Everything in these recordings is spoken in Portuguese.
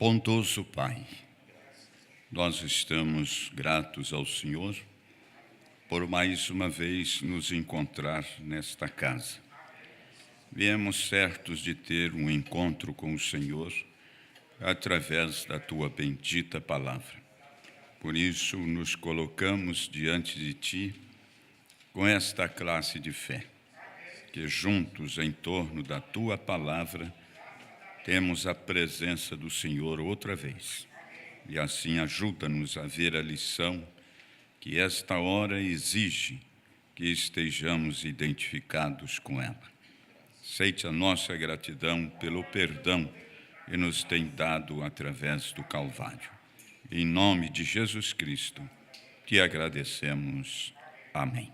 Bondoso Pai, nós estamos gratos ao Senhor por mais uma vez nos encontrar nesta casa. Viemos certos de ter um encontro com o Senhor através da Tua bendita palavra. Por isso, nos colocamos diante de Ti com esta classe de fé, que juntos em torno da Tua palavra temos a presença do Senhor outra vez. E assim ajuda-nos a ver a lição que esta hora exige que estejamos identificados com ela. Aceite a nossa gratidão pelo perdão que nos tem dado através do Calvário. Em nome de Jesus Cristo, te agradecemos. Amém.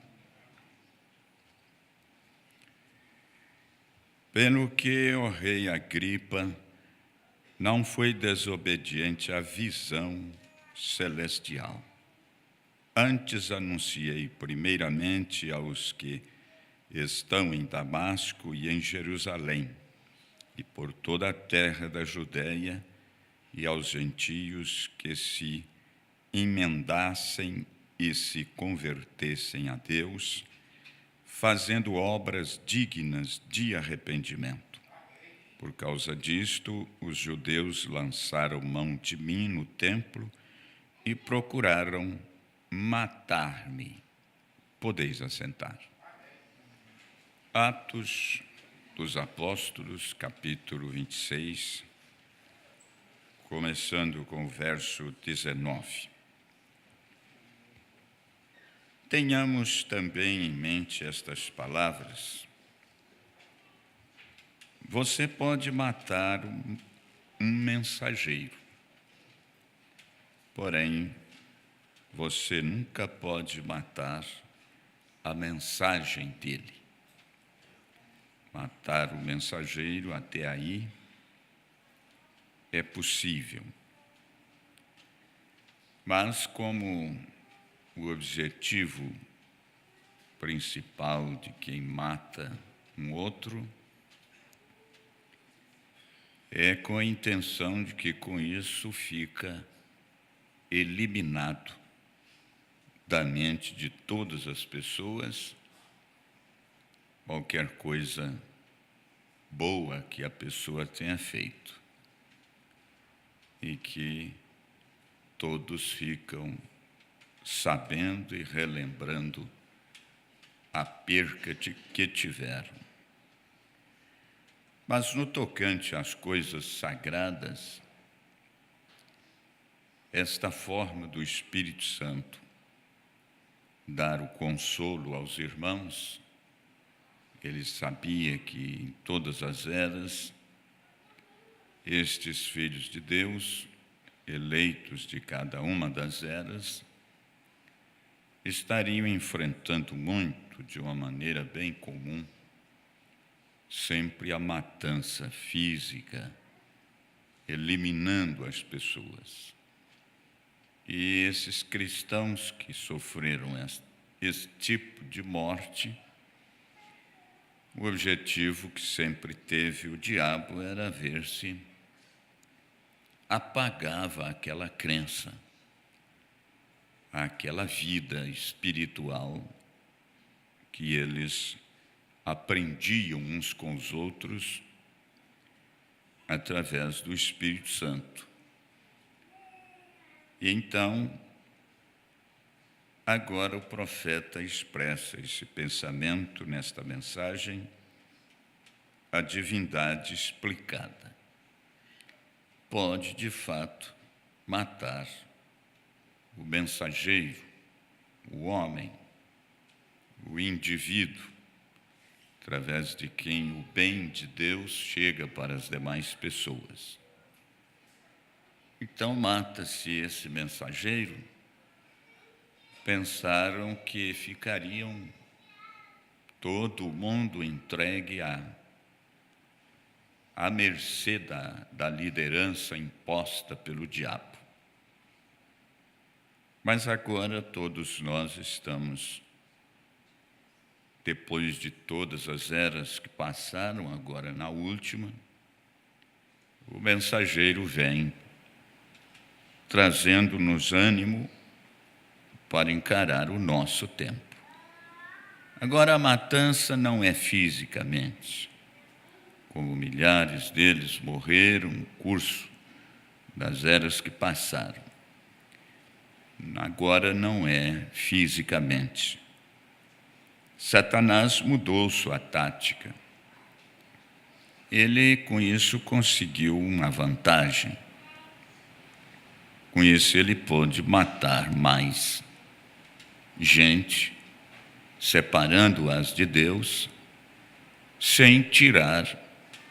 Pelo que o rei Agripa não foi desobediente à visão celestial. Antes anunciei primeiramente aos que estão em Damasco e em Jerusalém, e por toda a terra da Judéia, e aos gentios que se emendassem e se convertessem a Deus, fazendo obras dignas de arrependimento. Por causa disto, os judeus lançaram mão de mim no templo e procuraram matar-me. Podeis assentar. Atos dos Apóstolos, capítulo 26, começando com o verso 19. Tenhamos também em mente estas palavras. Você pode matar um mensageiro, porém, você nunca pode matar a mensagem dele. Matar o mensageiro, até aí, é possível. Mas como o objetivo principal de quem mata um outro é com a intenção de que com isso fica eliminado da mente de todas as pessoas qualquer coisa boa que a pessoa tenha feito e que todos ficam sabendo e relembrando a perca que tiveram. Mas no tocante às coisas sagradas, esta forma do Espírito Santo dar o consolo aos irmãos, ele sabia que em todas as eras, estes filhos de Deus, eleitos de cada uma das eras, estariam enfrentando muito, de uma maneira bem comum, sempre a matança física, eliminando as pessoas. E esses cristãos que sofreram esse tipo de morte, o objetivo que sempre teve o diabo era ver se apagava aquela crença, aquela vida espiritual que eles aprendiam uns com os outros através do Espírito Santo. E então, agora o profeta expressa esse pensamento nesta mensagem, a divindade explicada. Pode, de fato, matar o mensageiro, o homem, o indivíduo, através de quem o bem de Deus chega para as demais pessoas. Então, mata-se esse mensageiro, pensaram que ficariam todo mundo entregue à mercê da liderança imposta pelo diabo. Mas agora todos nós estamos, depois de todas as eras que passaram, agora na última, o mensageiro vem trazendo-nos ânimo para encarar o nosso tempo. Agora, a matança não é fisicamente, como milhares deles morreram no curso das eras que passaram. Agora não é fisicamente. Satanás mudou sua tática. Ele, com isso, conseguiu uma vantagem. Com isso, ele pôde matar mais gente, separando-as de Deus, sem tirar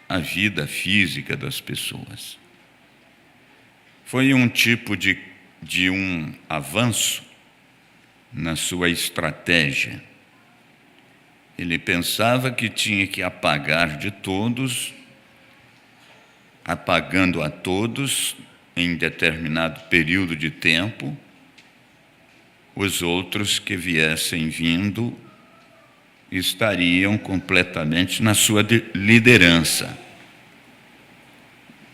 a vida física das pessoas. Foi um tipo de um avanço na sua estratégia. Ele pensava que tinha que apagar de todos, apagando a todos em determinado período de tempo, os outros que viessem vindo estariam completamente na sua liderança.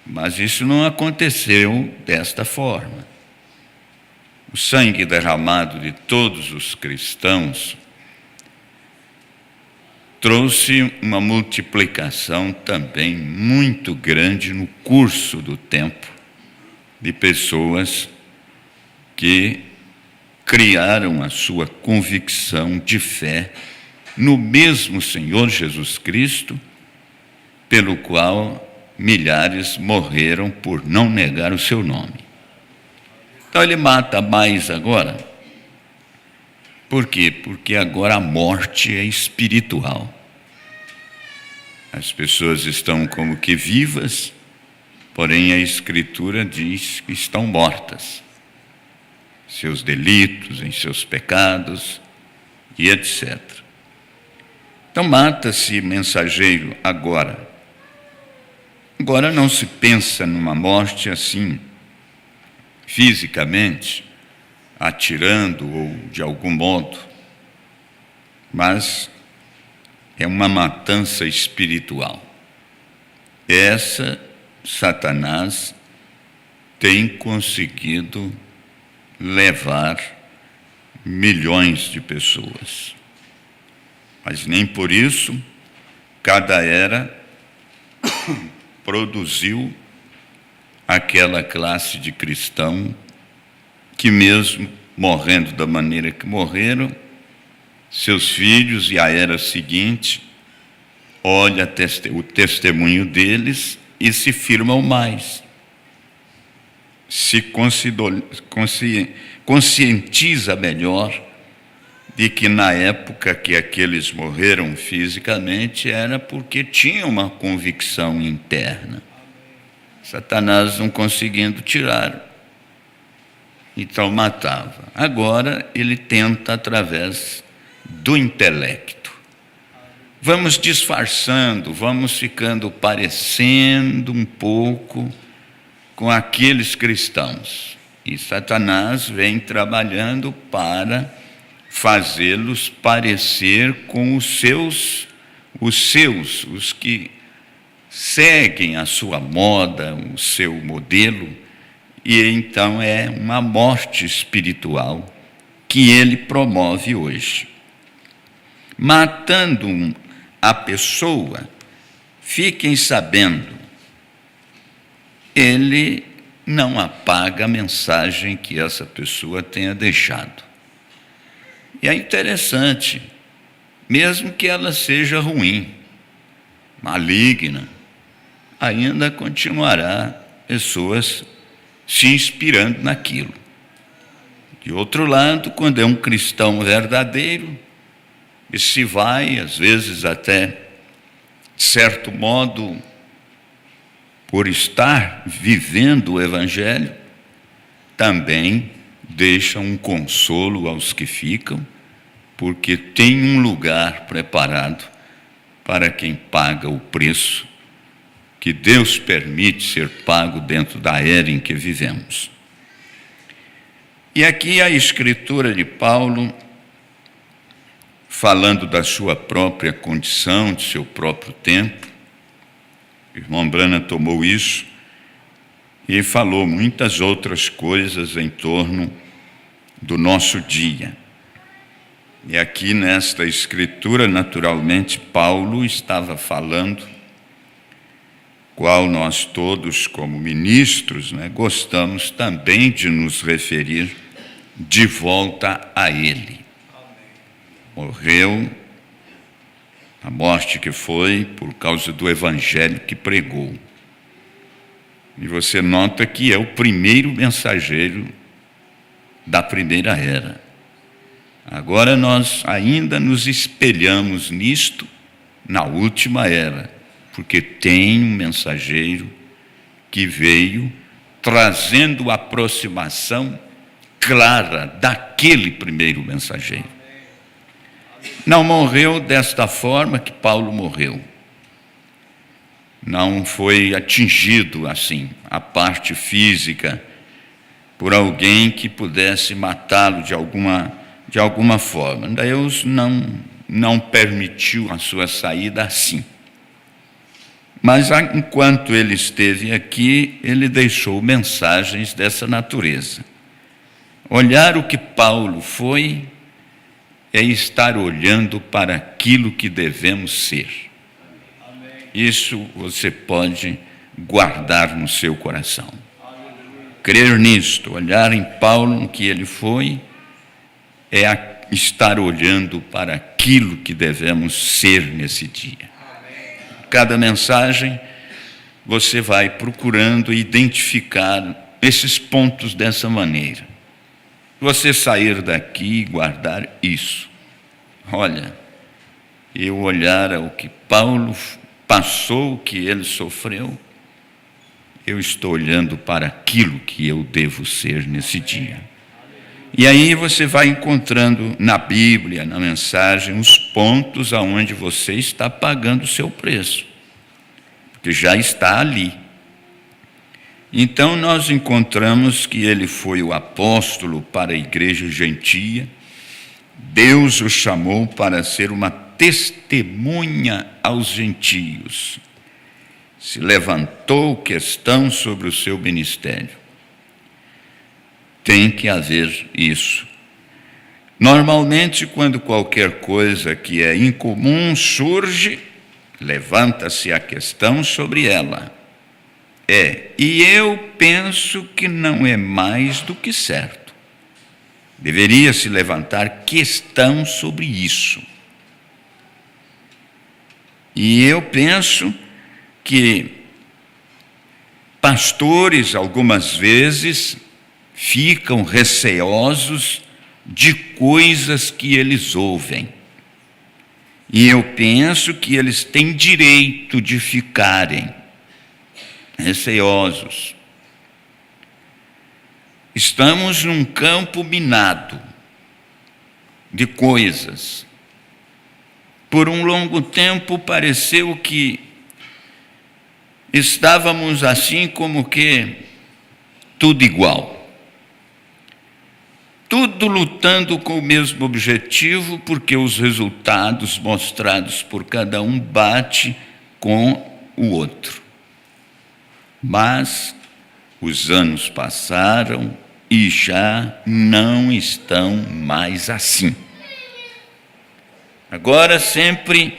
Mas isso não aconteceu desta forma. O sangue derramado de todos os cristãos trouxe uma multiplicação também muito grande no curso do tempo de pessoas que criaram a sua convicção de fé no mesmo Senhor Jesus Cristo, pelo qual milhares morreram por não negar o seu nome. Então ele mata mais agora. Por quê? Porque agora a morte é espiritual. As pessoas estão como que vivas, porém a Escritura diz que estão mortas. Seus delitos, em seus pecados e etc. Então mata-se mensageiro agora. Agora não se pensa numa morte assim, fisicamente, atirando ou de algum modo, mas é uma matança espiritual. Essa Satanás tem conseguido levar milhões de pessoas. Mas nem por isso, cada era produziu aquela classe de cristão que, mesmo morrendo da maneira que morreram, seus filhos e a era seguinte olha o testemunho deles e se firmam mais, se conscientiza melhor de que na época que aqueles morreram fisicamente era porque tinham uma convicção interna. Satanás não conseguindo tirar, então matava. Agora ele tenta através do intelecto. Vamos disfarçando, vamos ficando parecendo um pouco com aqueles cristãos. E Satanás vem trabalhando para fazê-los parecer com os que seguem a sua moda, o seu modelo, e então é uma morte espiritual que ele promove hoje. Matando a pessoa, fiquem sabendo, ele não apaga a mensagem que essa pessoa tenha deixado. E é interessante, mesmo que ela seja ruim, maligna, ainda continuará pessoas se inspirando naquilo. De outro lado, quando é um cristão verdadeiro, e se vai, às vezes até, de certo modo, por estar vivendo o Evangelho, também deixa um consolo aos que ficam, porque tem um lugar preparado para quem paga o preço que Deus permite ser pago dentro da era em que vivemos. E aqui a escritura de Paulo, falando da sua própria condição, de seu próprio tempo, o irmão Branham tomou isso e falou muitas outras coisas em torno do nosso dia. E aqui nesta escritura, naturalmente, Paulo estava falando, qual nós todos, como ministros, gostamos também de nos referir de volta a ele. Morreu, a morte que foi por causa do evangelho que pregou. E você nota que é o primeiro mensageiro da primeira era. Agora nós ainda nos espelhamos nisto na última era, porque tem um mensageiro que veio trazendo a aproximação clara daquele primeiro mensageiro. Não morreu desta forma que Paulo morreu. Não foi atingido assim, a parte física, por alguém que pudesse matá-lo de alguma forma. Deus não permitiu a sua saída assim. Mas enquanto ele esteve aqui, ele deixou mensagens dessa natureza. Olhar o que Paulo foi é estar olhando para aquilo que devemos ser. Isso você pode guardar no seu coração. Crer nisto, olhar em Paulo, no que ele foi, é estar olhando para aquilo que devemos ser nesse dia. Cada mensagem, você vai procurando identificar esses pontos dessa maneira. Você sair daqui e guardar isso. Olha, eu olhar ao que Paulo passou, o que ele sofreu, eu estou olhando para aquilo que eu devo ser nesse dia. E aí você vai encontrando na Bíblia, na mensagem, os pontos aonde você está pagando o seu preço, porque já está ali. Então nós encontramos que ele foi o apóstolo para a igreja gentia. Deus o chamou para ser uma testemunha aos gentios. Se levantou questão sobre o seu ministério. Tem que haver isso. Normalmente, quando qualquer coisa que é incomum surge, levanta-se a questão sobre ela. E eu penso que não é mais do que certo. Deveria se levantar questão sobre isso. E eu penso que pastores, algumas vezes, ficam receosos de coisas que eles ouvem. E eu penso que eles têm direito de ficarem receosos. Estamos num campo minado de coisas. Por um longo tempo pareceu que estávamos assim como que tudo igual. Tudo lutando com o mesmo objetivo, porque os resultados mostrados por cada um bate com o outro. Mas os anos passaram e já não estão mais assim. Agora sempre,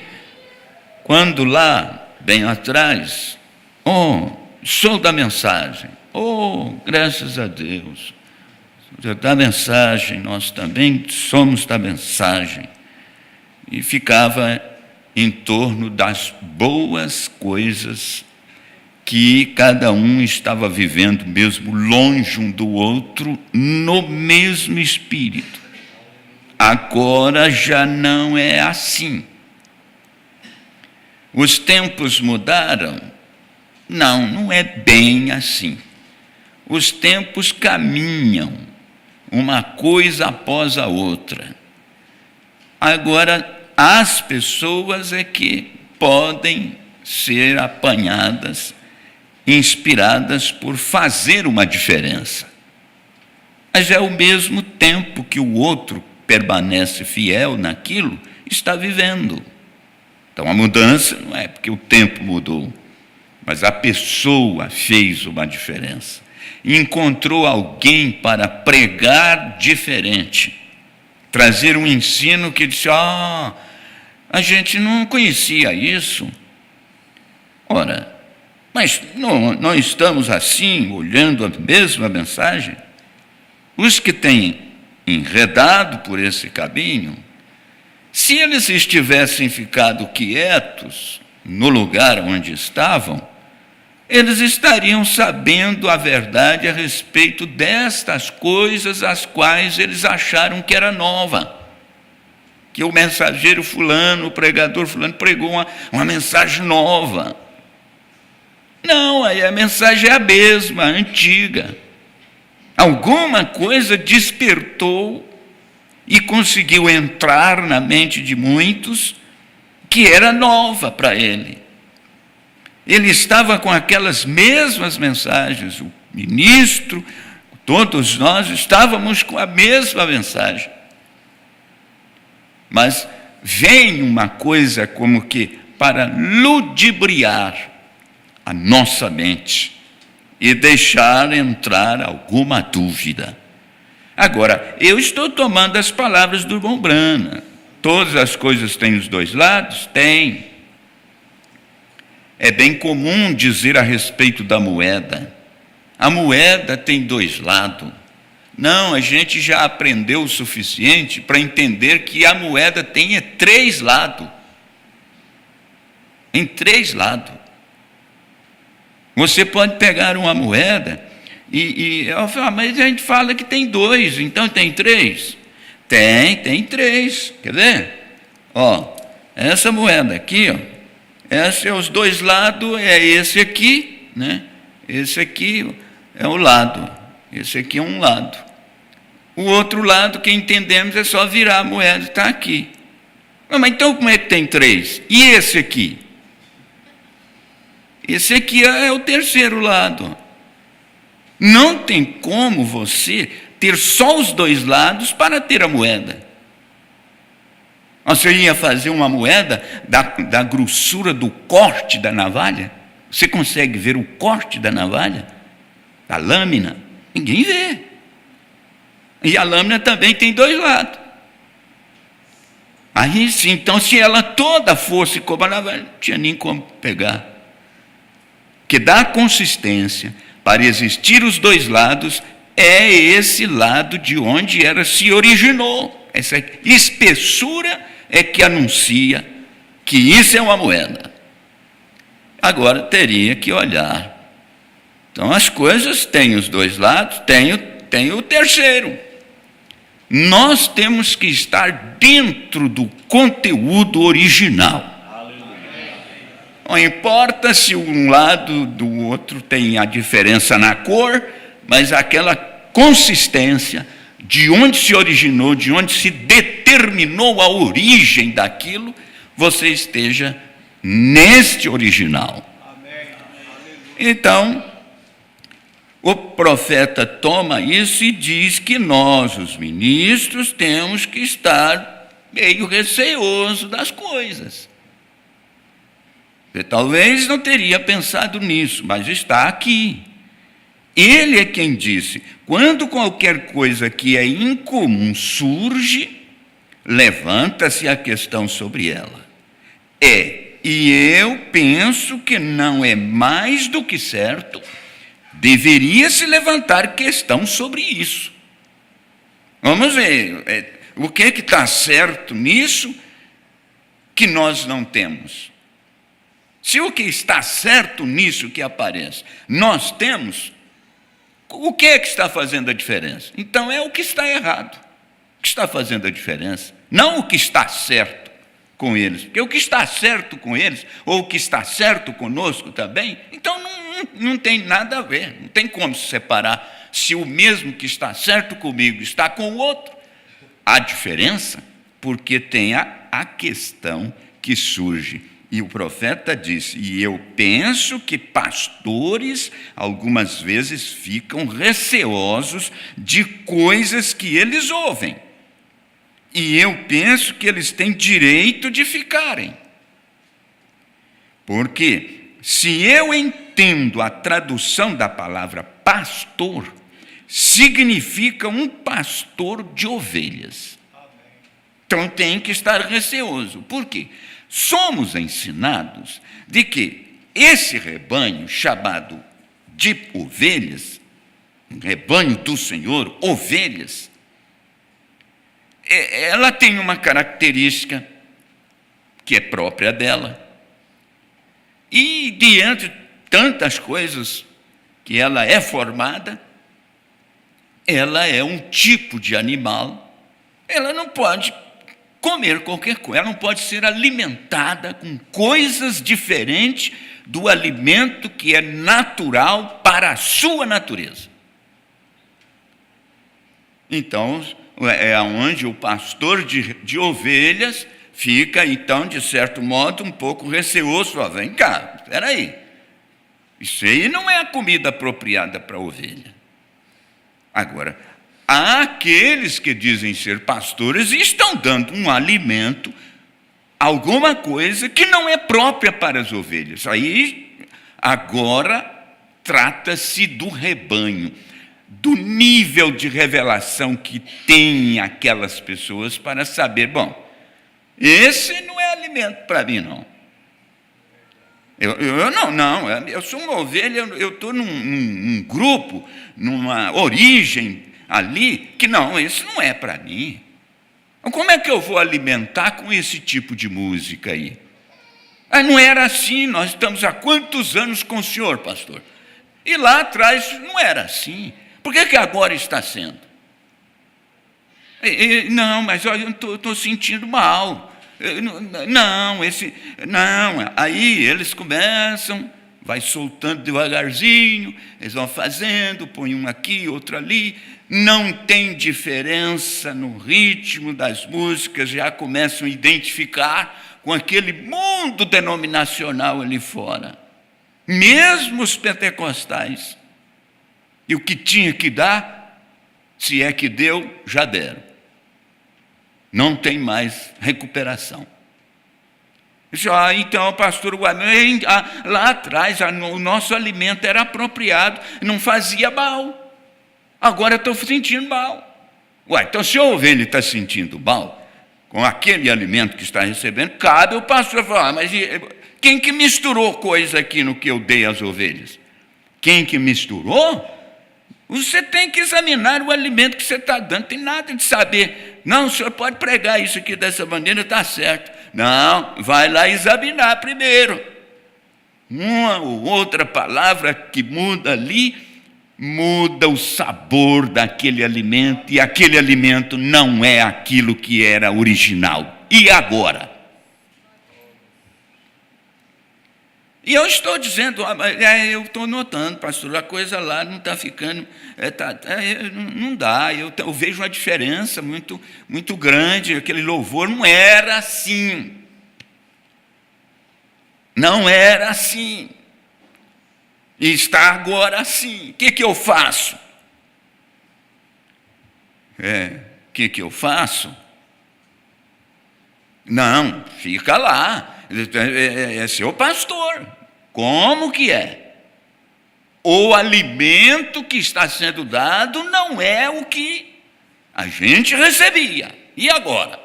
quando lá, bem atrás, sou da mensagem, graças a Deus, da mensagem, nós também somos da mensagem. E ficava em torno das boas coisas que cada um estava vivendo, mesmo longe um do outro, no mesmo espírito. Agora já não é assim. Os tempos mudaram? Não é bem assim. Os tempos caminham, uma coisa após a outra. Agora, as pessoas é que podem ser apanhadas, inspiradas por fazer uma diferença. Mas é o mesmo tempo que o outro permanece fiel naquilo, está vivendo. Então a mudança não é porque o tempo mudou, mas a pessoa fez uma diferença. Encontrou alguém para pregar diferente, trazer um ensino que disse: a gente não conhecia isso. Ora, mas não estamos assim, olhando a mesma mensagem? Os que têm enredado por esse caminho, se eles estivessem ficado quietos no lugar onde estavam, eles estariam sabendo a verdade a respeito destas coisas as quais eles acharam que era nova. Que o mensageiro fulano, o pregador fulano pregou uma mensagem nova. Não, aí a mensagem é a mesma, a antiga. Alguma coisa despertou e conseguiu entrar na mente de muitos que era nova para ele. Ele estava com aquelas mesmas mensagens, o ministro, todos nós estávamos com a mesma mensagem. Mas vem uma coisa como que para ludibriar a nossa mente e deixar entrar alguma dúvida. Agora, eu estou tomando as palavras do irmão Brana. Todas as coisas têm os dois lados? Tem. É bem comum dizer a respeito da moeda: a moeda tem dois lados. Não, a gente já aprendeu o suficiente para entender que a moeda tem três lados. Em três lados. Você pode pegar uma moeda e eu falo: mas a gente fala que tem dois, então tem três? Tem três. Quer ver? Essa moeda aqui, esse é os dois lados, é esse aqui, né? Esse aqui é o lado, esse aqui é um lado. O outro lado, que entendemos, é só virar a moeda, está aqui. Mas então como é que tem três? E esse aqui? Esse aqui é o terceiro lado. Não tem como você ter só os dois lados para ter a moeda. Você ia fazer uma moeda da grossura do corte da navalha? Você consegue ver o corte da navalha? Da lâmina? Ninguém vê. E a lâmina também tem dois lados. Aí sim, então se ela toda fosse como a navalha, não tinha nem como pegar. Que dá consistência para existir os dois lados é esse lado de onde se originou. Essa espessura é que anuncia que isso é uma moeda. Agora teria que olhar. Então as coisas têm os dois lados, tem o terceiro. Nós temos que estar dentro do conteúdo original. Não importa se um lado do outro tem a diferença na cor, mas aquela consistência de onde se originou, de onde se determinou a origem daquilo, você esteja neste original. Então, o profeta toma isso e diz que nós, os ministros, temos que estar meio receosos das coisas. Você talvez não teria pensado nisso, mas está aqui. Ele é quem disse: quando qualquer coisa que é incomum surge, levanta-se a questão sobre ela. E eu penso que não é mais do que certo, deveria se levantar questão sobre isso. Vamos ver, o que está certo nisso que nós não temos? Se o que está certo nisso que aparece, nós temos, o que é que está fazendo a diferença? Então é o que está errado, que está fazendo a diferença, não o que está certo com eles. Porque o que está certo com eles, ou o que está certo conosco também, então não tem nada a ver, não tem como se separar. Se o mesmo que está certo comigo está com o outro, há diferença, porque tem a questão que surge. E o profeta disse: e eu penso que pastores algumas vezes ficam receosos de coisas que eles ouvem. E eu penso que eles têm direito de ficarem. Porque se eu entendo a tradução da palavra pastor, significa um pastor de ovelhas. Então tem que estar receoso. Por quê? Somos ensinados de que esse rebanho chamado de ovelhas, rebanho do Senhor, ovelhas, ela tem uma característica que é própria dela. E diante de tantas coisas que ela é formada, ela é um tipo de animal, ela não pode comer qualquer coisa, ela não pode ser alimentada com coisas diferentes do alimento que é natural para a sua natureza. Então, é onde o pastor de ovelhas fica, então, de certo modo, um pouco receoso. Vem cá, espera aí. Isso aí não é a comida apropriada para a ovelha. Agora, há aqueles que dizem ser pastores e estão dando um alimento, alguma coisa que não é própria para as ovelhas. Aí, agora, trata-se do rebanho, do nível de revelação que tem aquelas pessoas para saber, bom, esse não é alimento para mim, não. Eu sou uma ovelha, eu estou num grupo, numa origem ali, que não, isso não é para mim. Então, como é que eu vou alimentar com esse tipo de música aí? Não era assim, nós estamos há quantos anos com o senhor, pastor? E lá atrás não era assim. Por que agora está sendo? Não, mas olha, eu estou sentindo mal. Não. Aí eles começam, vai soltando devagarzinho, eles vão fazendo, põe um aqui, outro ali, não tem diferença no ritmo das músicas, já começam a identificar com aquele mundo denominacional ali fora. Mesmo os pentecostais. E o que tinha que dar, se é que deu, já deram. Não tem mais recuperação. Então, pastor, lá atrás o nosso alimento era apropriado, não fazia mal. Agora eu estou sentindo mal. Então se a ovelha está sentindo mal, com aquele alimento que está recebendo, cabe o pastor falar, mas quem que misturou coisa aqui no que eu dei às ovelhas? Quem que misturou? Você tem que examinar o alimento que você está dando, tem nada de saber. Não, o senhor pode pregar isso aqui dessa maneira, está certo. Não, vai lá examinar primeiro. Uma ou outra palavra que muda ali, muda o sabor daquele alimento, e aquele alimento não é aquilo que era original. E agora? E eu estou dizendo, eu estou notando, pastor, a coisa lá não está ficando, não dá, eu vejo uma diferença muito, muito grande, aquele louvor não era assim. Não era assim. E está agora assim. O que eu faço? O que eu faço? Não, fica lá. É seu pastor. Como que é? O alimento que está sendo dado não é o que a gente recebia. E agora?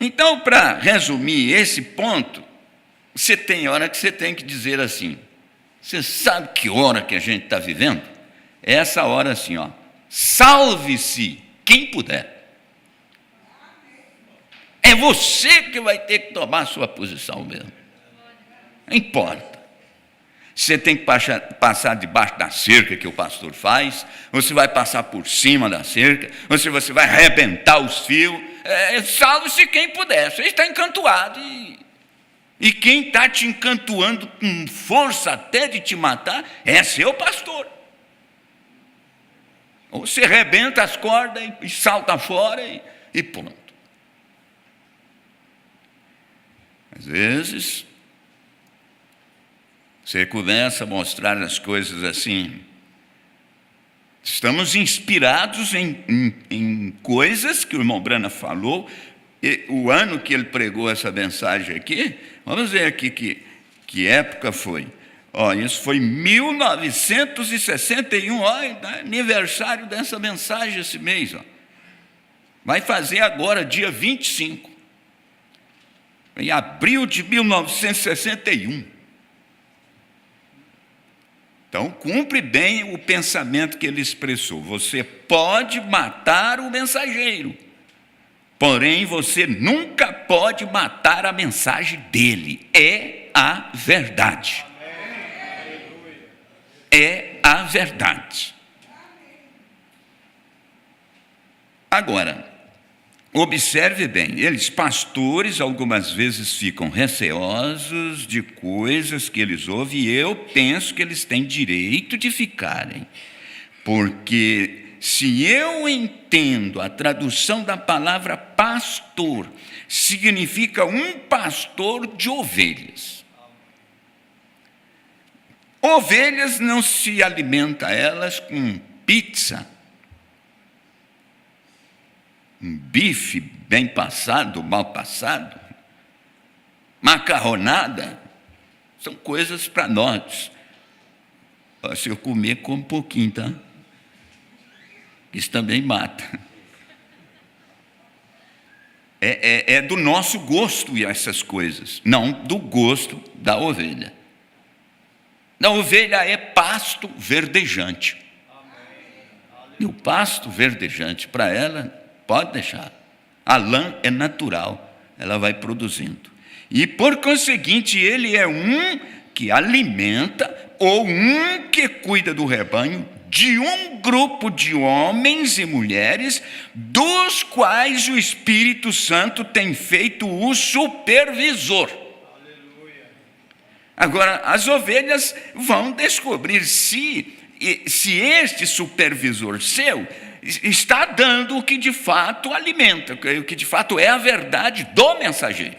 Então, para resumir esse ponto, você tem hora que você tem que dizer assim, você sabe que hora que a gente está vivendo? É essa hora assim, salve-se quem puder. É você que vai ter que tomar a sua posição mesmo. Não importa. Você tem que passar debaixo da cerca que o pastor faz, você vai passar por cima da cerca, você vai arrebentar os fios. Salve-se quem puder. Você está encantuado. E quem está te encantuando com força até de te matar é seu pastor. Ou você arrebenta as cordas e salta fora e pronto. Às vezes, você começa a mostrar as coisas assim. Estamos inspirados em coisas que o irmão Brana falou. E o ano que ele pregou essa mensagem aqui, vamos ver aqui que Que época foi? Isso foi 1961, aniversário dessa mensagem esse mês. Vai fazer agora, dia 25, em abril de 1961. Então, cumpre bem o pensamento que ele expressou. Você pode matar o mensageiro, porém você nunca pode matar a mensagem dele. É a verdade. É a verdade. Agora, observe bem, eles, pastores, algumas vezes ficam receosos de coisas que eles ouvem, e eu penso que eles têm direito de ficarem, porque se eu entendo a tradução da palavra pastor, significa um pastor de ovelhas. Ovelhas não se alimenta elas com pizza, um bife bem passado, mal passado, macarronada, são coisas para nós. Se eu comer, como um pouquinho, tá? Isso também mata. É do nosso gosto essas coisas, não do gosto da ovelha. A ovelha é pasto verdejante. E o pasto verdejante, para ela, pode deixar. A lã é natural, ela vai produzindo. E, por conseguinte, ele é um que alimenta, ou um que cuida do rebanho, de um grupo de homens e mulheres, dos quais o Espírito Santo tem feito o supervisor. Agora, as ovelhas vão descobrir se este supervisor seu está dando o que de fato alimenta, o que de fato é a verdade do mensageiro.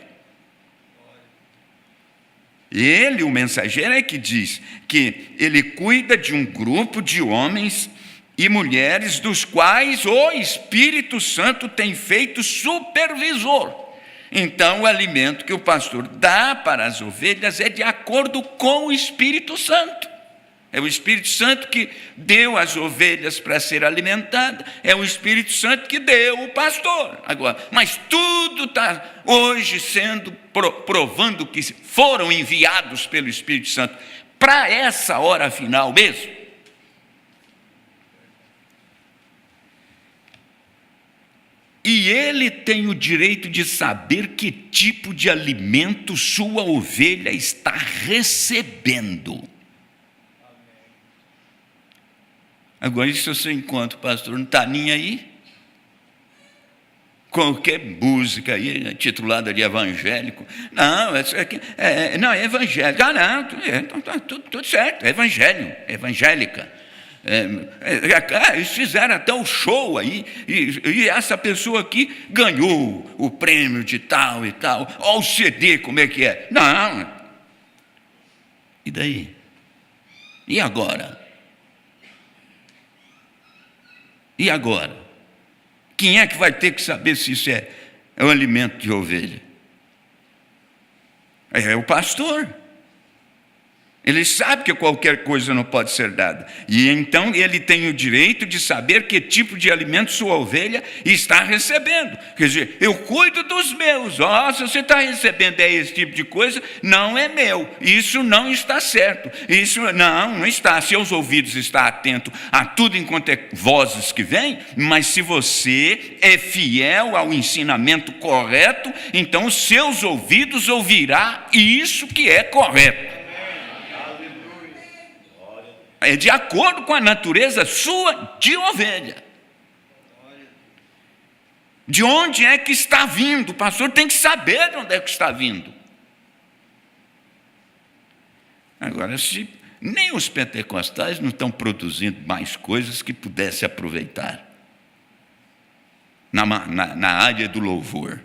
Ele, o mensageiro, é que diz que ele cuida de um grupo de homens e mulheres dos quais o Espírito Santo tem feito supervisor. Então, o alimento que o pastor dá para as ovelhas é de acordo com o Espírito Santo. É o Espírito Santo que deu as ovelhas para ser alimentada, é o Espírito Santo que deu o pastor. Agora, mas tudo está hoje sendo provando que foram enviados pelo Espírito Santo para essa hora final mesmo. E ele tem o direito de saber que tipo de alimento sua ovelha está recebendo. Agora, se você encontra o pastor, não está nem aí, qualquer música aí, titulada de evangélico, não, não, é evangélico, não, está tudo certo, é evangelho, evangélica. Eles fizeram até o show aí, e essa pessoa aqui ganhou o prêmio de tal e tal. Olha o CD, como é que é? Não. E daí? E agora? E agora? Quem é que vai ter que saber se isso é um alimento de ovelha? É o pastor. Ele sabe que qualquer coisa não pode ser dada. E então ele tem o direito de saber que tipo de alimento sua ovelha está recebendo. Quer dizer, eu cuido dos meus. Se você está recebendo esse tipo de coisa, não é meu. Isso não está certo. Isso não está. Seus ouvidos estão atentos a tudo enquanto é vozes que vêm, mas se você é fiel ao ensinamento correto, então os seus ouvidos ouvirão isso que é correto. É de acordo com a natureza sua de ovelha. De onde é que está vindo? O pastor tem que saber de onde é que está vindo. Agora, se nem os pentecostais não estão produzindo mais coisas que pudesse aproveitar na área do louvor.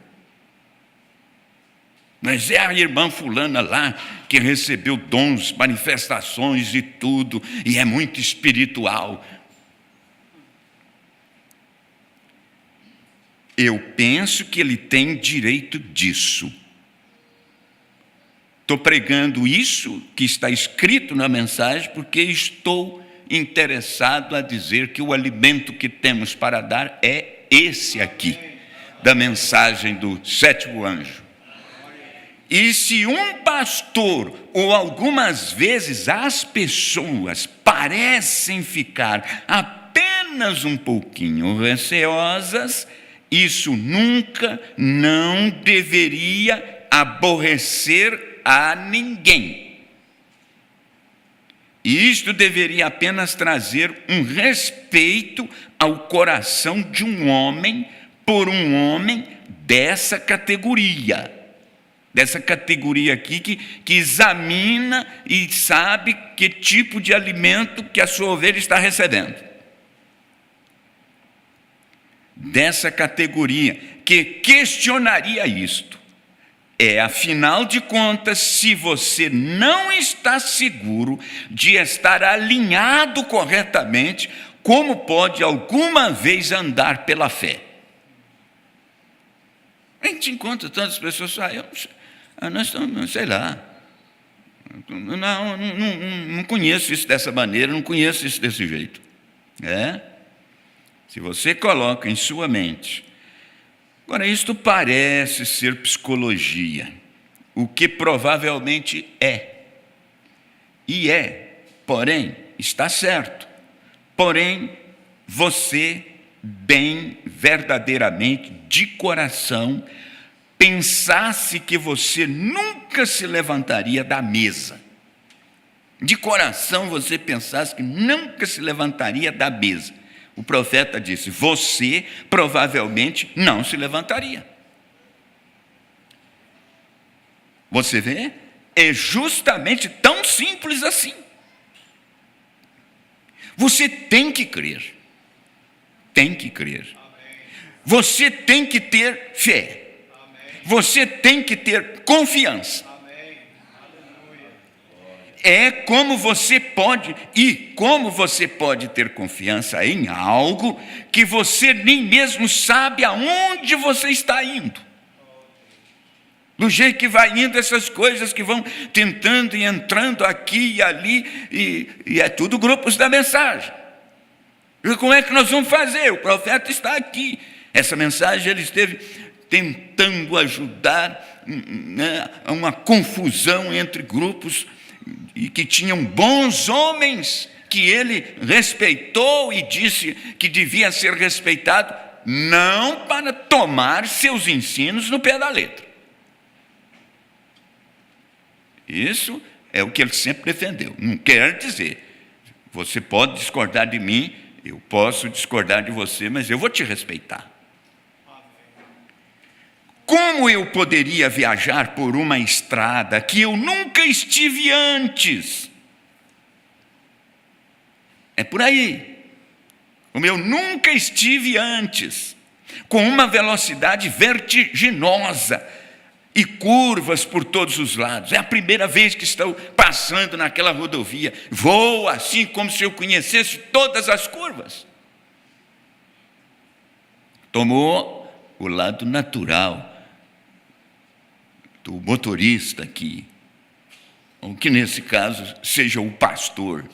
Mas é a irmã fulana lá que recebeu dons, manifestações e tudo, e é muito espiritual. Eu penso que ele tem direito disso. Estou pregando isso que está escrito na mensagem porque estou interessado a dizer que o alimento que temos para dar é esse aqui, da mensagem do sétimo anjo. E se um pastor, ou algumas vezes as pessoas, parecem ficar apenas um pouquinho receosas, isso nunca não deveria aborrecer a ninguém. E isto deveria apenas trazer um respeito ao coração de um homem por um homem dessa categoria. Dessa categoria aqui que examina e sabe que tipo de alimento que a sua ovelha está recebendo. Dessa categoria que questionaria isto. Afinal de contas, se você não está seguro de estar alinhado corretamente, como pode alguma vez andar pela fé? A gente encontra tantas pessoas, nós estamos, sei lá, não conheço isso dessa maneira, não conheço isso desse jeito. Se você coloca em sua mente, agora isto parece ser psicologia, o que provavelmente porém, está certo, porém, você bem, verdadeiramente, de coração, pensasse que você nunca se levantaria da mesa. De coração você pensasse que nunca se levantaria da mesa. O profeta disse, você provavelmente não se levantaria. Você vê? É justamente tão simples assim. Você tem que crer. Tem que crer. Você tem que ter fé. Você tem que ter confiança. Como você pode ter confiança em algo que você nem mesmo sabe aonde você está indo. Do jeito que vai indo essas coisas que vão tentando e entrando aqui e ali, e é tudo grupos da mensagem. E como é que nós vamos fazer? O profeta está aqui. Essa mensagem ele esteve tentando ajudar a uma confusão entre grupos e que tinham bons homens que ele respeitou e disse que devia ser respeitado, não para tomar seus ensinos no pé da letra. Isso é o que ele sempre defendeu. Não quer dizer, você pode discordar de mim, eu posso discordar de você, mas eu vou te respeitar. Como eu poderia viajar por uma estrada que eu nunca estive antes? É por aí. Como eu nunca estive antes, com uma velocidade vertiginosa e curvas por todos os lados. É a primeira vez que estou passando naquela rodovia. Vou assim como se eu conhecesse todas as curvas. Tomou o lado natural do motorista aqui, ou que nesse caso seja o pastor.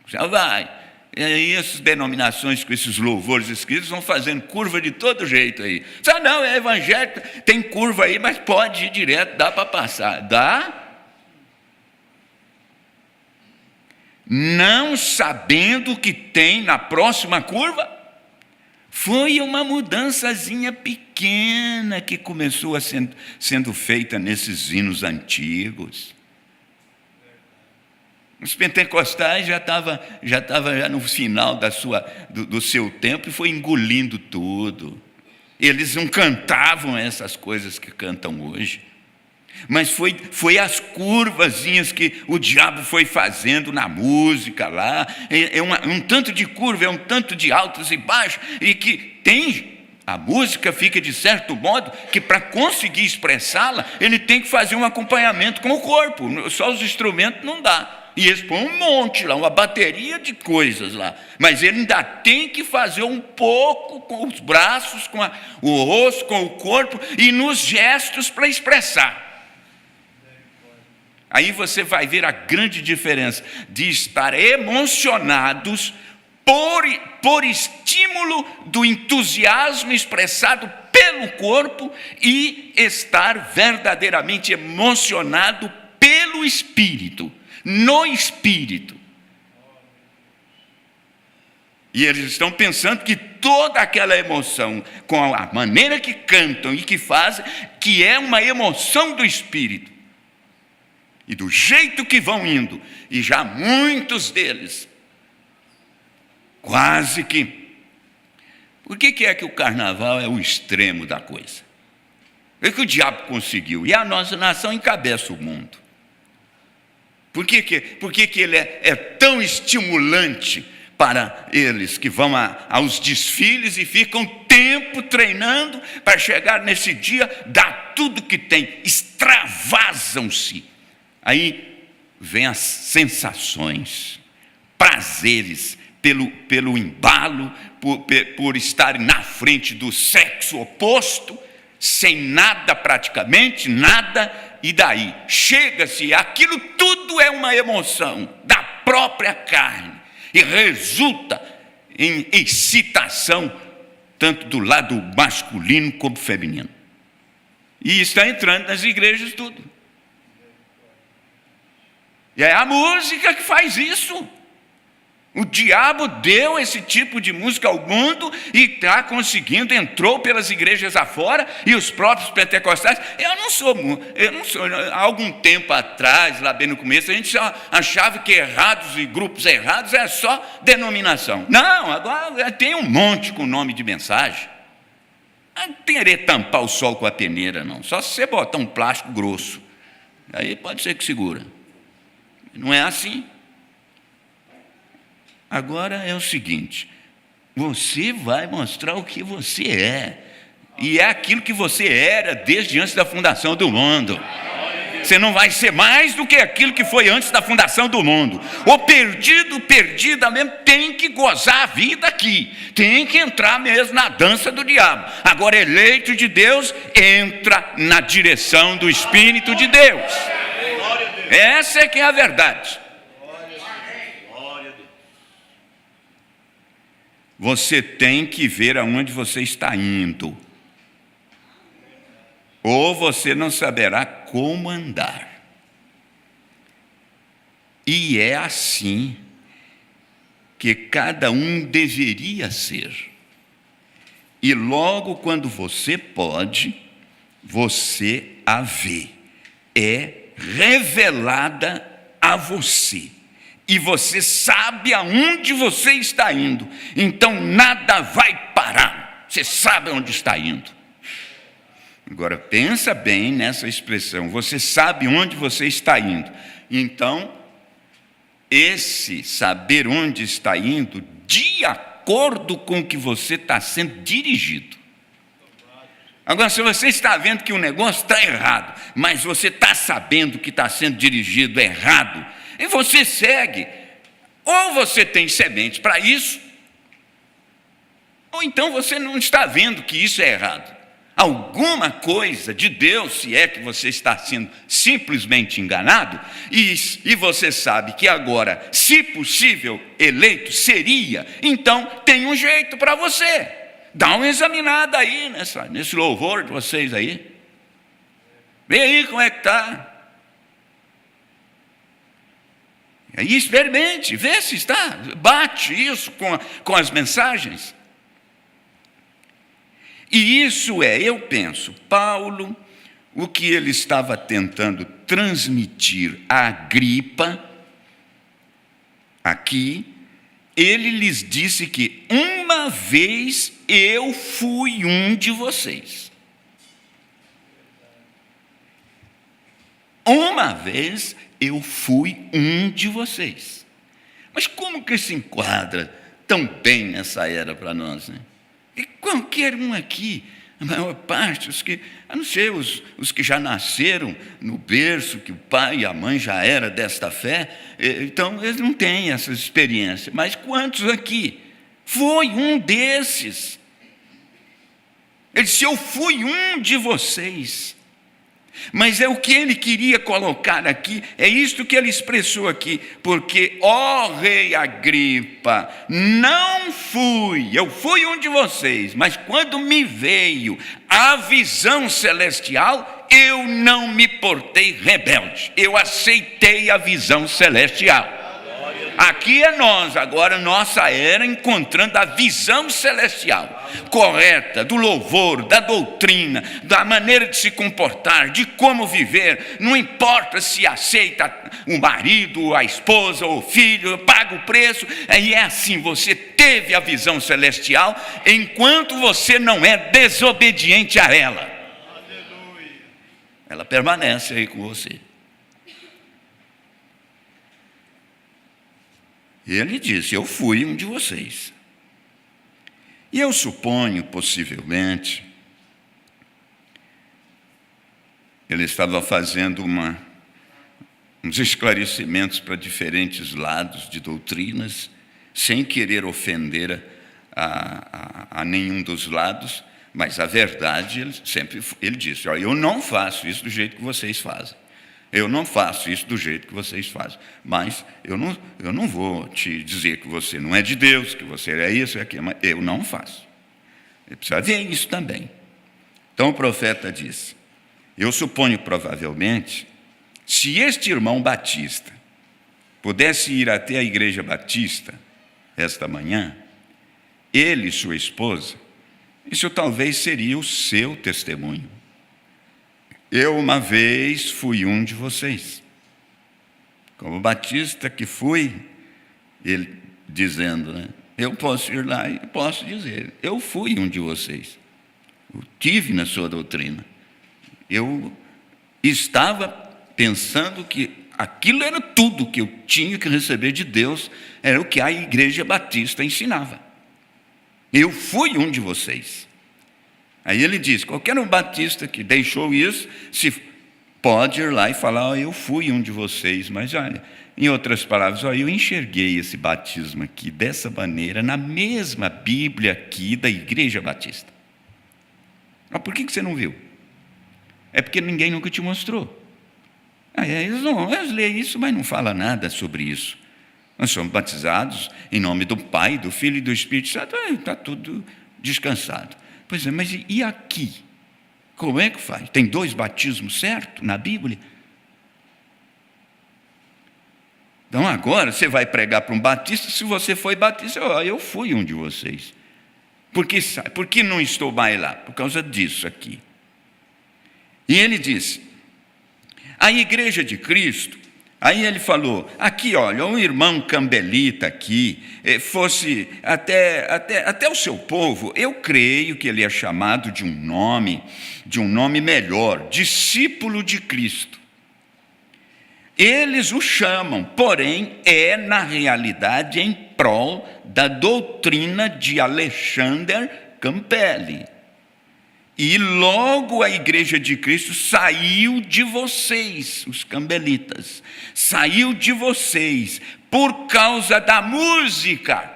Já vai. E aí essas denominações com esses louvores escritos vão fazendo curva de todo jeito aí. Não, é evangélico, tem curva aí, mas pode ir direto, dá para passar. Dá? Não sabendo que tem na próxima curva? Foi uma mudançazinha pequena que começou a sendo feita nesses hinos antigos. Os pentecostais já estava no final do seu tempo e foi engolindo tudo. Eles não cantavam essas coisas que cantam hoje. Mas foi as curvazinhas que o diabo foi fazendo na música lá. É um tanto de curva, é um tanto de altos e baixos, e que a música fica de certo modo que para conseguir expressá-la, ele tem que fazer um acompanhamento com o corpo, só os instrumentos não dá. E eles põem um monte lá, uma bateria de coisas lá, mas ele ainda tem que fazer um pouco com os braços, com o rosto, com o corpo e nos gestos para expressar. Aí você vai ver a grande diferença de estar emocionados por estímulo do entusiasmo expressado pelo corpo e estar verdadeiramente emocionado pelo Espírito, no Espírito. E eles estão pensando que toda aquela emoção, com a maneira que cantam e que fazem, que é uma emoção do Espírito. E do jeito que vão indo, e já muitos deles, quase que... Por que é que o carnaval é o extremo da coisa? É que o diabo conseguiu, e a nossa nação encabeça o mundo. Por que ele é tão estimulante para eles que vão aos desfiles e ficam tempo treinando para chegar nesse dia, dar tudo que tem, extravasam-se. Aí vem as sensações, prazeres, pelo embalo, por estarem na frente do sexo oposto, sem nada praticamente, nada, e daí chega-se, aquilo tudo é uma emoção da própria carne, e resulta em excitação, tanto do lado masculino como feminino. E está entrando nas igrejas tudo. E é a música que faz isso. O diabo deu esse tipo de música ao mundo e está conseguindo, entrou pelas igrejas afora, e os próprios pentecostais. Eu não sou, há algum tempo atrás, lá bem no começo, a gente só achava que errados e grupos errados é só denominação. Não, agora tem um monte com nome de mensagem. Não tem querer tampar o sol com a peneira, não. Só se você botar um plástico grosso. Aí pode ser que segura. Não é assim. Agora é o seguinte, você vai mostrar o que você é, e é aquilo que você era desde antes da fundação do mundo. Você não vai ser mais do que aquilo que foi antes da fundação do mundo. O perdida mesmo, tem que gozar a vida aqui, tem que entrar mesmo na dança do diabo. Agora, eleito de Deus, entra na direção do Espírito de Deus. Essa é que é a verdade. Você tem que ver aonde você está indo, ou você não saberá como andar. E é assim que cada um deveria ser. E logo quando você pode, você a vê. É revelada a você. E você sabe aonde você está indo. Então nada vai parar. Você sabe aonde está indo. Agora pensa bem nessa expressão. Você sabe onde você está indo. Então, esse saber onde está indo, de acordo com o que você está sendo dirigido. Agora, se você está vendo que o negócio está errado, mas você está sabendo que está sendo dirigido errado, e você segue, ou você tem semente para isso, ou então você não está vendo que isso é errado. Alguma coisa de Deus, se é que você está sendo simplesmente enganado, e você sabe que agora, se possível, eleito seria, então tem um jeito para você. Dá uma examinada aí nesse louvor de vocês aí. Vê aí como é que está. Aí experimente, vê se está, bate isso com as mensagens. E isso eu penso, Paulo, o que ele estava tentando transmitir a Agripa, aqui, ele lhes disse que uma vez eu fui um de vocês. Uma vez eu fui um de vocês. Mas como que se enquadra tão bem nessa era para nós, né? E qualquer um aqui, a maior parte, a não ser os que já nasceram no berço, que o pai e a mãe já era desta fé, então eles não têm essa experiência. Mas quantos aqui? Foi um desses. Ele disse, eu fui um de vocês. Mas é o que ele queria colocar aqui, é isto que ele expressou aqui, porque, ó rei Agripa, eu fui um de vocês, mas quando me veio a visão celestial, eu não me portei rebelde, eu aceitei a visão celestial. Aqui é nós, agora nossa era, encontrando a visão celestial, correta, do louvor, da doutrina, da maneira de se comportar, de como viver, não importa se aceita o marido, a esposa, o filho, paga o preço, e é assim, você teve a visão celestial, enquanto você não é desobediente a ela. Ela permanece aí com você. Ele disse, eu fui um de vocês. E eu suponho, possivelmente, ele estava fazendo uns esclarecimentos para diferentes lados de doutrinas, sem querer ofender a nenhum dos lados, mas a verdade, ele disse, eu não faço isso do jeito que vocês fazem. Eu não faço isso do jeito que vocês fazem, mas eu não vou te dizer que você não é de Deus, que você é isso e aquilo, mas eu não faço. Ele precisa ver isso também. Então o profeta disse, eu suponho provavelmente, se este irmão Batista pudesse ir até a igreja Batista esta manhã, ele e sua esposa, isso talvez seria o seu testemunho. Eu uma vez fui um de vocês, como Batista que fui, ele dizendo, né? Eu posso ir lá e posso dizer, eu fui um de vocês, eu tive na sua doutrina, eu estava pensando que aquilo era tudo que eu tinha que receber de Deus, era o que a igreja batista ensinava, eu fui um de vocês. Aí ele diz, qualquer um batista que deixou isso, se pode ir lá e falar, eu fui um de vocês, mas olha, em outras palavras, eu enxerguei esse batismo aqui dessa maneira, na mesma Bíblia aqui da Igreja Batista. Mas por que você não viu? É porque ninguém nunca te mostrou. Eles leem isso, mas não falam nada sobre isso. Nós somos batizados em nome do Pai, do Filho e do Espírito Santo, está tudo descansado. Pois é, mas e aqui? Como é que faz? Tem 2 batismos certos na Bíblia? Então agora você vai pregar para um batista, se você foi batista, eu fui um de vocês. Por que não estou mais lá? Por causa disso aqui. E ele disse, a igreja de Cristo, aí ele falou, aqui olha, um irmão cambelita aqui, fosse até o seu povo, eu creio que ele é chamado de um nome melhor, discípulo de Cristo. Eles o chamam, porém é na realidade em prol da doutrina de Alexander Campbell. E logo a igreja de Cristo saiu de vocês, os campbelitas, saiu de vocês por causa da música.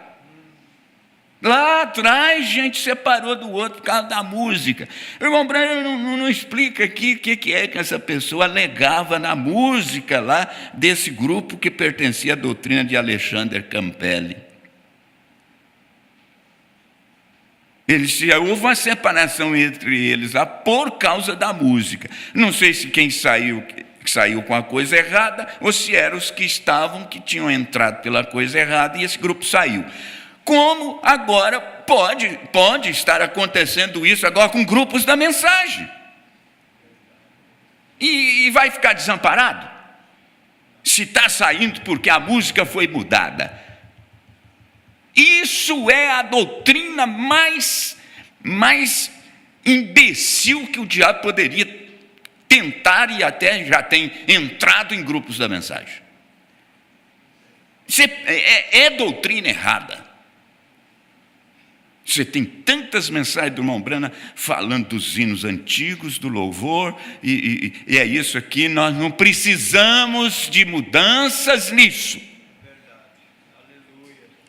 Lá atrás, gente separou do outro por causa da música. O irmão Branham não explica aqui o que é que essa pessoa alegava na música lá desse grupo que pertencia à doutrina de Alexander Campbell. Houve uma separação entre eles lá por causa da música. Não sei se quem saiu com a coisa errada ou se eram os que tinham entrado pela coisa errada e esse grupo saiu. Como agora pode estar acontecendo isso agora com grupos da mensagem. E vai ficar desamparado? Se está saindo porque a música foi mudada. Isso é a doutrina mais imbecil que o diabo poderia tentar e até já tem entrado em grupos da mensagem. É doutrina errada. Você tem tantas mensagens do irmão Branham falando dos hinos antigos, do louvor, e é isso aqui, nós não precisamos de mudanças nisso.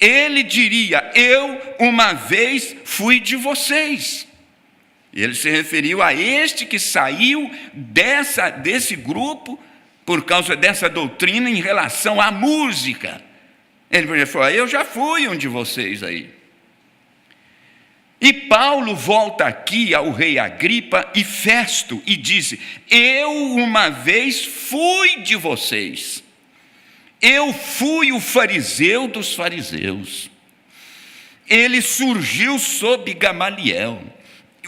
Ele diria, eu uma vez fui de vocês. Ele se referiu a este que saiu desse grupo por causa dessa doutrina em relação à música. Ele falou: eu já fui um de vocês aí. E Paulo volta aqui ao rei Agripa e Festo e disse: eu uma vez fui de vocês. Eu fui o fariseu dos fariseus. Ele surgiu sob Gamaliel,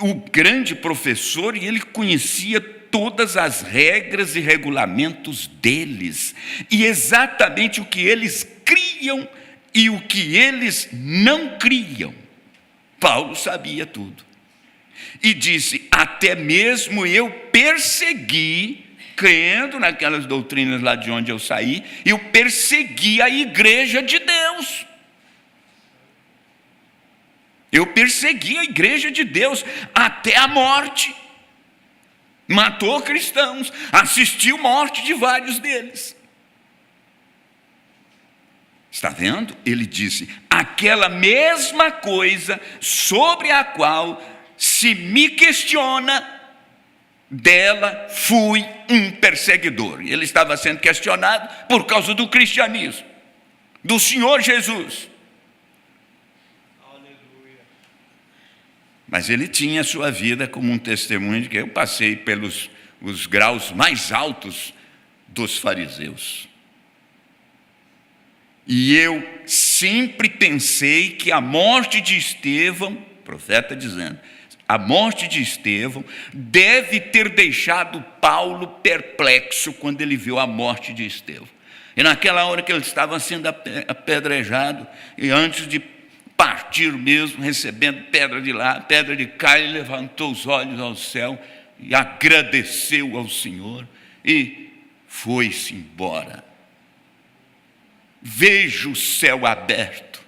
o grande professor, e ele conhecia todas as regras e regulamentos deles, e exatamente o que eles criam e o que eles não criam. Paulo sabia tudo. E disse: até mesmo eu persegui, crendo naquelas doutrinas lá de onde eu saí, eu persegui a igreja de Deus. Eu persegui a igreja de Deus até a morte. Matou cristãos, assistiu morte de vários deles. Está vendo? Ele disse: aquela mesma coisa sobre a qual se me questiona, dela fui um perseguidor. Ele estava sendo questionado por causa do cristianismo, do Senhor Jesus. Mas ele tinha a sua vida como um testemunho de que eu passei pelos os graus mais altos dos fariseus. E eu sempre pensei que a morte de Estevão, profeta dizendo, a morte de Estevão deve ter deixado Paulo perplexo quando ele viu a morte de Estevão. E naquela hora que ele estava sendo apedrejado, e antes de partir mesmo, recebendo pedra de lá, pedra de cá, ele levantou os olhos ao céu e agradeceu ao Senhor e foi-se embora. Vejo o céu aberto.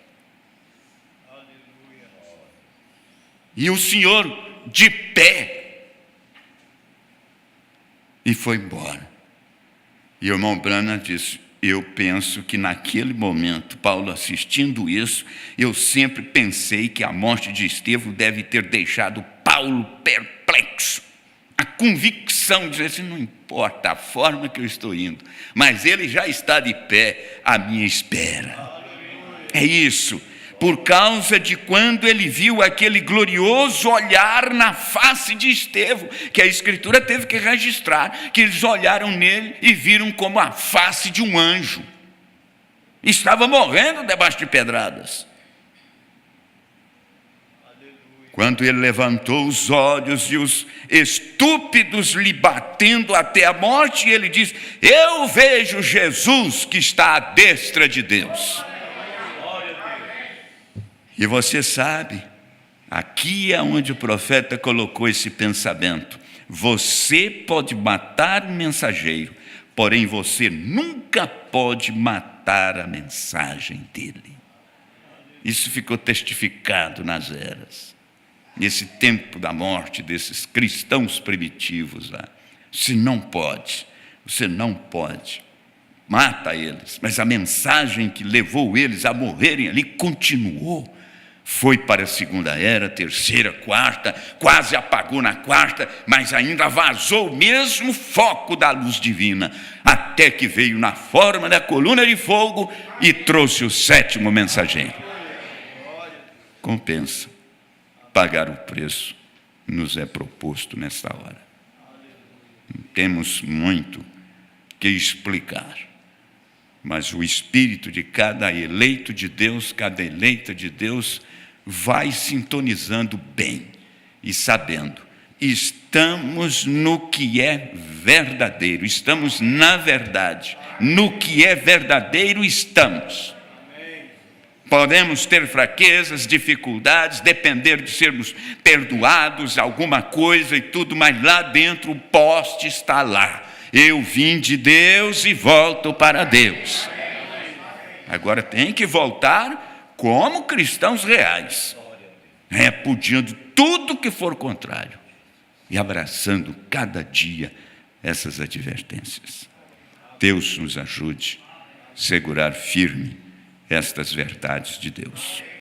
E o Senhor de pé. E foi embora. E o irmão Branham disse: eu penso que naquele momento, Paulo assistindo isso, eu sempre pensei que a morte de Estevão deve ter deixado Paulo perplexo. A convicção de dizer assim: não importa a forma que eu estou indo, mas ele já está de pé à minha espera. É isso. Por causa de quando ele viu aquele glorioso olhar na face de Estevão, que a Escritura teve que registrar, que eles olharam nele e viram como a face de um anjo. Estava morrendo debaixo de pedradas. Quando ele levantou os olhos e os estúpidos lhe batendo até a morte, ele diz: eu vejo Jesus que está à destra de Deus. E você sabe, aqui é onde o profeta colocou esse pensamento: você pode matar o mensageiro, porém você nunca pode matar a mensagem dele. Isso ficou testificado nas eras, nesse tempo da morte desses cristãos primitivos lá. Você não pode. Mata eles, mas a mensagem que levou eles a morrerem ali continuou. Foi para a segunda era, terceira, quarta, quase apagou na quarta, mas ainda vazou o mesmo foco da luz divina, até que veio na forma da coluna de fogo e trouxe o sétimo mensageiro. Compensa. Pagar o preço nos é proposto nesta hora. Temos muito que explicar, mas o espírito de cada eleito de Deus, cada eleita de Deus, vai sintonizando bem e sabendo: estamos no que é verdadeiro, estamos na verdade, no que é verdadeiro estamos. Podemos ter fraquezas, dificuldades, depender de sermos perdoados, alguma coisa e tudo, mas lá dentro o poste está lá. Eu vim de Deus e volto para Deus. Agora tem que voltar como cristãos reais, repudiando tudo que for contrário e abraçando cada dia essas advertências. Deus nos ajude a segurar firme estas verdades de Deus.